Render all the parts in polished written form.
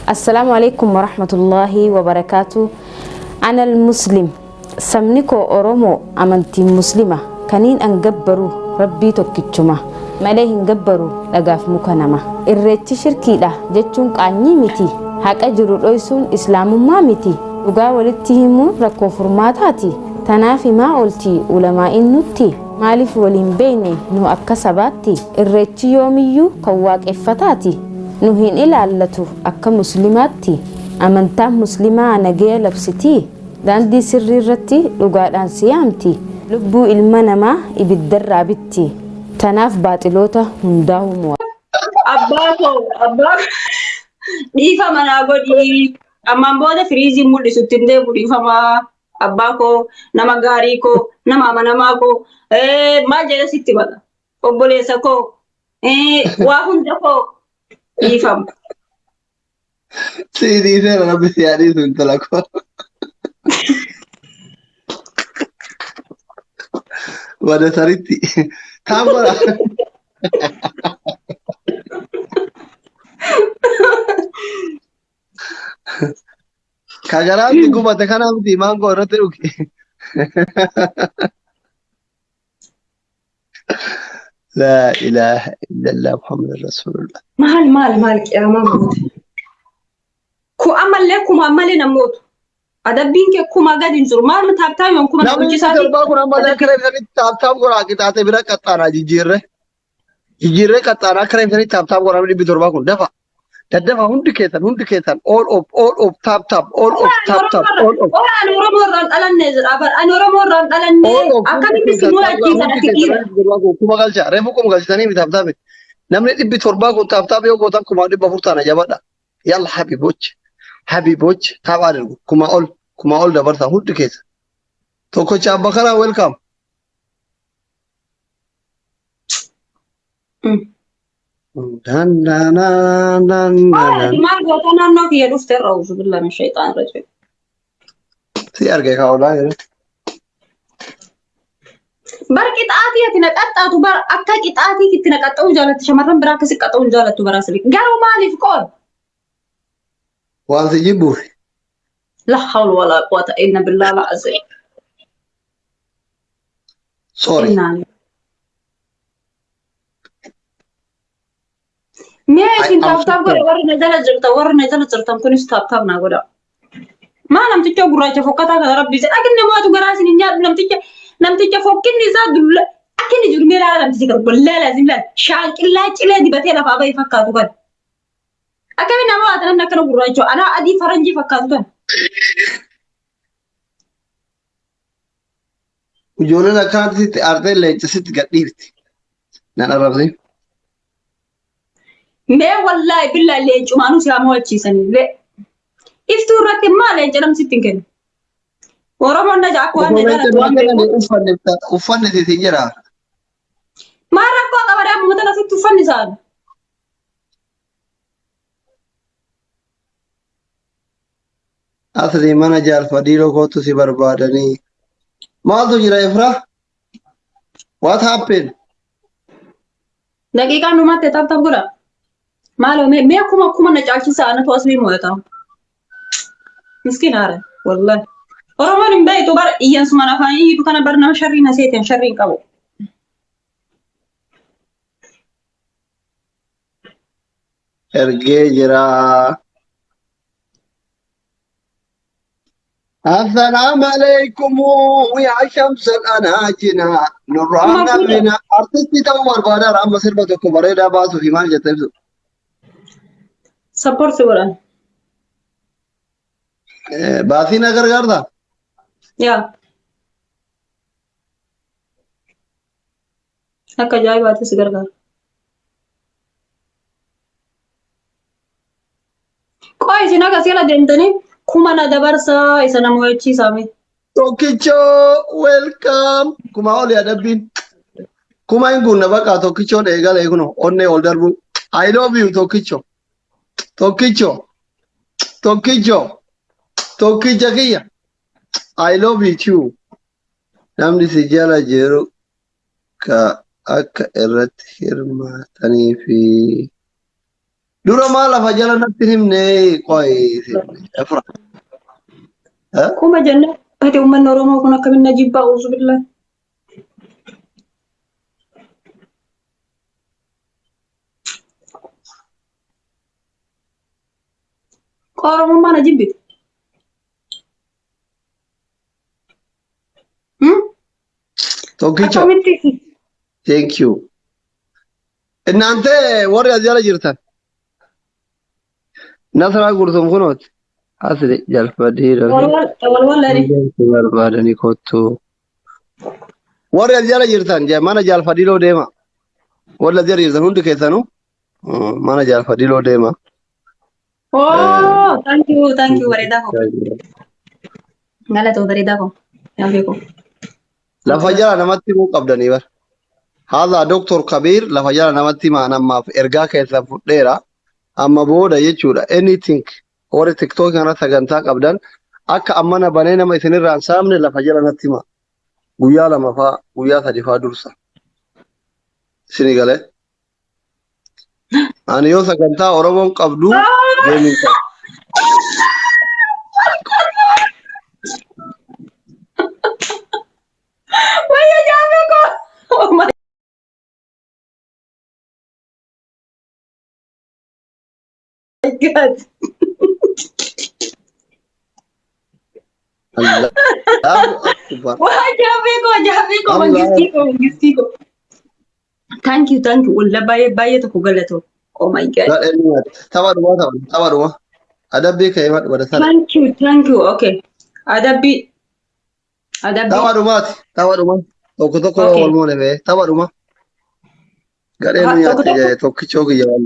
السلام عليكم ورحمة الله وبركاته. أنا المسلم سمنكو أرومو أمنتي مسلمة كنين أنجبرو ربي توكيتشما ماليه انجبرو لقاف مكانما الرتي شركي له جتشون قاني متي هاك أجرو رئيسون إسلام ما متي وقا ولدتهمو ركو فرماتاتي تنافي ما قلتي علماء النتي مالف ولين بيني نو أكسباتي الرتي يوميو كواك إفتاتي نهين إلى اللتو أكا مسلماتي أمنتا مسلمة نجيا لبستي داندي سري رتي لقاد عن سيامتي لبو المنما إبدر رابطي تناف باطلوتا هنداو موا Abbaako dhiifama naa godhi ammaan booda firiizii mul'isutti hin deebi'u dhiifama abbaako nama gaarii koo nama amanamaa koo maal jedhe sitti mala obboleessa koo waa hunda koo dhiifama. Sí, dice la bestiaria y su la cosa. Vale, Sariti. Cámara. Kagarati kuma te kana mti mango rote uki. لا إله إلا الله محمد رسول الله. Maal qiyaamaa goote. Ku ammallee kuma ammallee namoota. Adabbiin kee kuma gadi hin jiru. Maal taaptaayoon kuma Namni torba kun ammallee kare fani taaptaap goraa qixaate bira qaxxaanaa jijjiirre. Jijjiirre qaxxaanaa kare fani taaptaap goraa dhibbi torba kun dafa. Daddafa hundi keessan all of taaptaap all of. Ani Oromoo irraan dhalannee jira. Ani Oromoo irraan dhalannee akkamitti si mul'achiisan ati dhiira. Kuma galcha reefu kuma galchitanii mi taaptaape. Namni dhibbi torba kun taaptaap yoo gootan kuma dhibba furtaana jabadha. Yalla habibochi taaphaa darbu kuma ol dabarsa hundi keessa. Tokkocha abba kanaa welcome. Maal goota naannoo kiyya dhuftee irraa uzu billaa shayxaan irra jiru. Si argee kaa'ulaa jedhe. Bar qixaatii ati naqaxxaatu bar akka qixaatii itti naqaxxa'uu jaalatti shamarran biraa akkasi qaxxa'uu jaalattu bara asli. Garuu maaliif qoon? Waan si jibbuuf. La hawla wala quwwata illa billah al-azim. Sorry. Mee isin taaptaap godha warri na jala jirtan kunis taaptaap naa godha. Maa namticha gurraacha fokkataa kana rabbi isa dhaginne mo'atu garaa isin hin nyaadhu namticha fokkinni isaa dulla akka inni jiru mee laala namtichi kan gollaa laazim laal shaanqillaa cilee dibatee lafaa bahee fakkaatu kan. Akkamiin nama waata namni akkana gurraacha anaa adii faranjii fakkaatu kan. Ijoolleen akkanatti aartee leencisitti gadhiifti. Nan arrabsin. Mee wallaahi billaa leencumaanuu si haa mo'achiisanillee. Iftuu irratti maal leenca namsitti hin kennu. Oromoon na jaakku waan uffanni sitti jira. Maal rakkoo qaba daa'imman asitti uffanni isaanii. Asli mana jaalfadhiiroo kootu si barbaadanii. Maaltu jira Efra? What happened? Daqiiqaan dhumaatti taaptaap godha. Maaloo mee akkuma na caalchisaa anatu asii mo'ata. Miskiin haara wallahi. Oromoon hin beektu bara iyyansuma afaan hiiku kana bara nama sharrii na seeteen sharrii hin qabu. Ergee jira. السلام عليكم يا شمس الأناجنا نرانا بنا أرتستي تمر بادا رام سربتكم بريدا باسو في مال جتبسو Support godhan. Baasii na gargaarta? Yaa. Akka ajaa'ibaatti si gargaara. Qoy isin akka seela deemtanii kuma na dabarsaa isa nama wachiisaame. Tokkicho welcome. Kuma oli adabbiin. Kuma hin gunna bakka tokkichoon eegalee kuno onnee ol darbu. I love you tokkicho. Tokkicha kiyya. I love you too. Namni si jala jiru ka akka irratti hirmaatanii fi Dura maal lafa jala natti himne qoy afra. Kuma jenna ati uummanni Oromoo kun akkamiin najibbaa uuzu billah. Oromummaa najibbiti. Tokkicha. Akkamitti? Thank you. እናንተ ወሬ እዚያ ላይ ጅርታን ነስራ ጉርቱም ኩኖት አስሪ ጀልፈዲ ወልወላሂ ባርባደኒ ኮቱ ወሬ እዚያ ላይ ጅርታን ማነ ጃልፈዲ ሎ ዴማ ወላ እዚያ ጅርታን ሁንድ ከሰኑ ማነ ጃልፈዲ ሎ ዴማ ኦ ታንክ ዩ ወሬዳኮ ገለቶ ወሬዳኮ ያቤኮ ለፈጀራ ነመቲ ሙ ቀብደኒ በር هذا دكتور كبير لفجر نمتي ما نما إرجاع كيسا فديرا أما بودا يجورا anything اور تيك توك أنا سجنتا قبلن أك أمانة بنينا ما يسني رانسام نه لفجر نمتي ما ويا لما فا ويا ثديفا درسا سني قاله أنا يو سجنتا أوربون قبلو جميل ويا جابكو God. Allah Akbar. Wah, Jabeko, Mangistico. Thank you. Ulla baye to kugalato. Oh my God. Tawaduma. Adabi kaymat wada sala. Thank you. Okay. Adabi. Tawaduma. Toko walmone be. Tawaduma. Gare nu ya tokkicho ki yawan.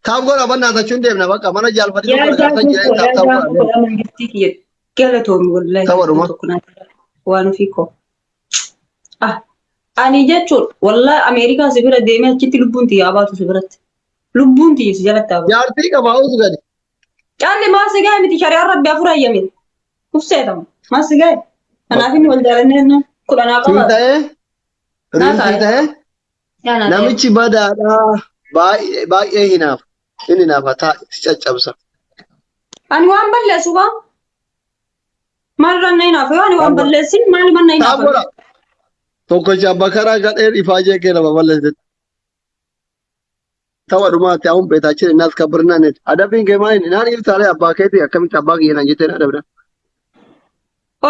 Taab gora banna ta chunde na baka mana jal fadi ko ga ta jere taab gora Mangistico. Galato wallahi. Tawaduma. Waan fiko. Ani jechuun wallahi Ameerikaa si bira deemee achitti lubbuun tiyyaa baatu si biratti. Lubbuun tiyya si jalatti hafu. Jaartii qabaa usu gadi. Caalli maasi gahe miti shari'aan rabbi afur hayyamin. Ufseetamu. Maasi gahe. Kanaaf inni wal jaalannee kudhanaa qaba. Riin ta'ee namichi badaadhaa baay'ee hinaaf. Inni naaf taa itti caccabsa. Ani waan balleessu waan. Maal ranna hinaaf yoo ani waan balleessin maal manna hinaaf. Tokkicha bakaraa gadhee ifaajee kee nama balleessite. Tawadhumaatti haun beetaachine naas kabbirnaan adabiin kee maali naan ibsaalee abbaa keetii akkamitti abbaa kiyyanaan jettee na adabda.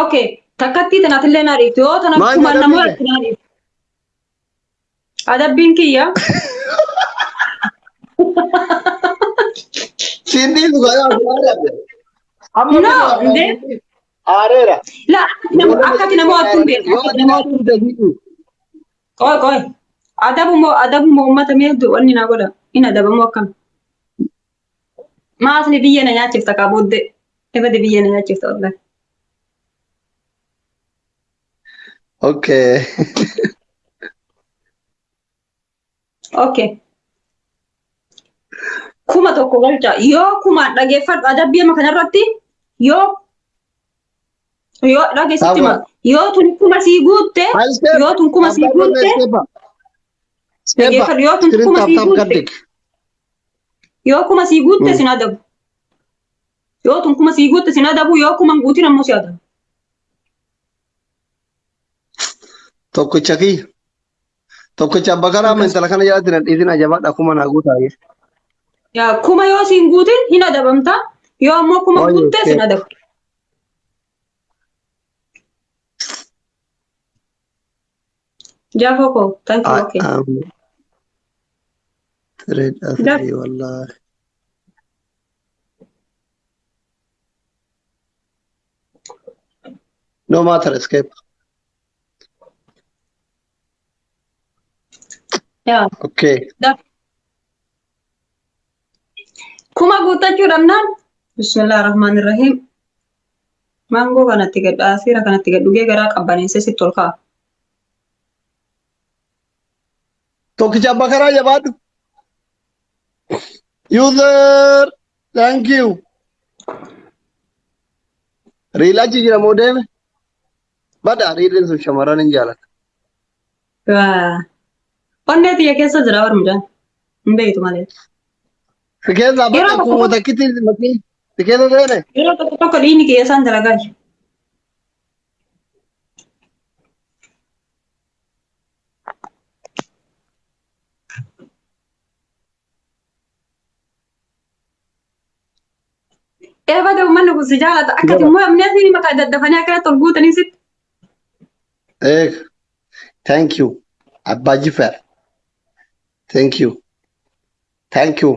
Okay, takkatti tanaatillee naa dhiifti yoo tana kumaan namoo itti naa dhiifti. Adabbiin kiyya. Sindii dhugaa No, ndee. Aareera. La akkati namoo attuun beeku. Qoy. Adabu uummata meeddu wanni naa godha. Inni adabamu akkam. Maasni biyya na nyaachifta kaa booddee. Ifati biyya na nyaachifta wallahi. Okay. Kuma tokko galcha. Yoo kuma dhageeffadhu adabbii amma kanarratti yoo dhageessitti ma yoo tun kuma sii guutte dhageeffadhu yoo tun kuma sii guutte yoo kuma sii guutte sin adabu yoo tun kuma sii guutte sin adabu yoo kuma guutin ammoo si adabu. Tokkicha bakaraa mentala kana jalatti na dhiisin ajabaadha kuma naa guutaa. Yaa kuma yoo siin guutin hin adabamta yoo ammoo kuma guutte sin adabu. Jafoko, thank you. Okay. Trade asli wallahi. No matter escape. Yeah. Okay. Kuma guuttachuu dhabnaan bismillahirrahmanirrahim. Maangoo kanatti gad asiira kanatti gad dhugee garaa qabbaneessee sitti ol kaa'a. Tokkicha bakaraa jabaadhu. User, thank you. Riilaachi jira moo deeme? Bada riileen sun shamarran hin jaalata. Onnee xiyya keessa jira warmudaan. Hin beektu malee. Tiket apa Yeroo aku tokko mau takitin mati. Tiket apa ini? yeroo tokko tokko dhiigni keessaan dalagaa jiru. Eebate uummanni kun si jaalata akkati immoo amneetiin maqaa daddafanii akkanatti ol guutanii sitti. Eh, thank you. Abba Jifar. Thank you. Thank you.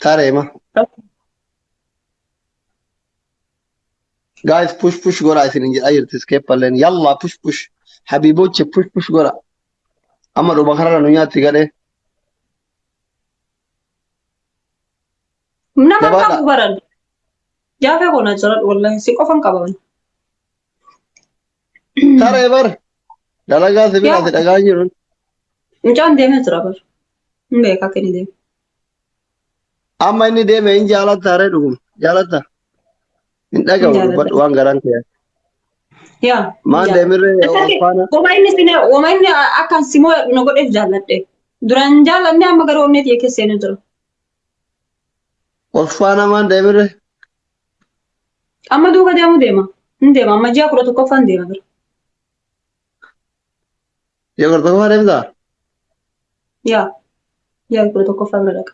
Tarema. Guys, push gora isin injil ayir escape palen. Yalla push. Habiboche push gora. Amma do bakara nunya tigade. Nama qabu baran. Jaafee qonna jira wallahi si qofan qaban. Tarebar. Dalaga sibira Ya. daga jirun. Mucaan deemee jira bar. Hin beekaa akka inni deemu. Amma inni deeme hin jaalata tare dhugum. Jaalata. Hin dhagahu Jaalata. dubbadhu waan garaan kee. Yaa. Maan deemirree faana. Wama inni akkan simoo na godheef jaalladhe. Duraan jaalladhe amma gara onneeti eekeessa seenee jira. Osfaana maan deemirree. Amma duuba deema. Hin deema amma ji'a 11ffaan deema bira. Yoo gartoo faa deemtaa? Yaa. Ji'a 11ffaan bira dhaqa.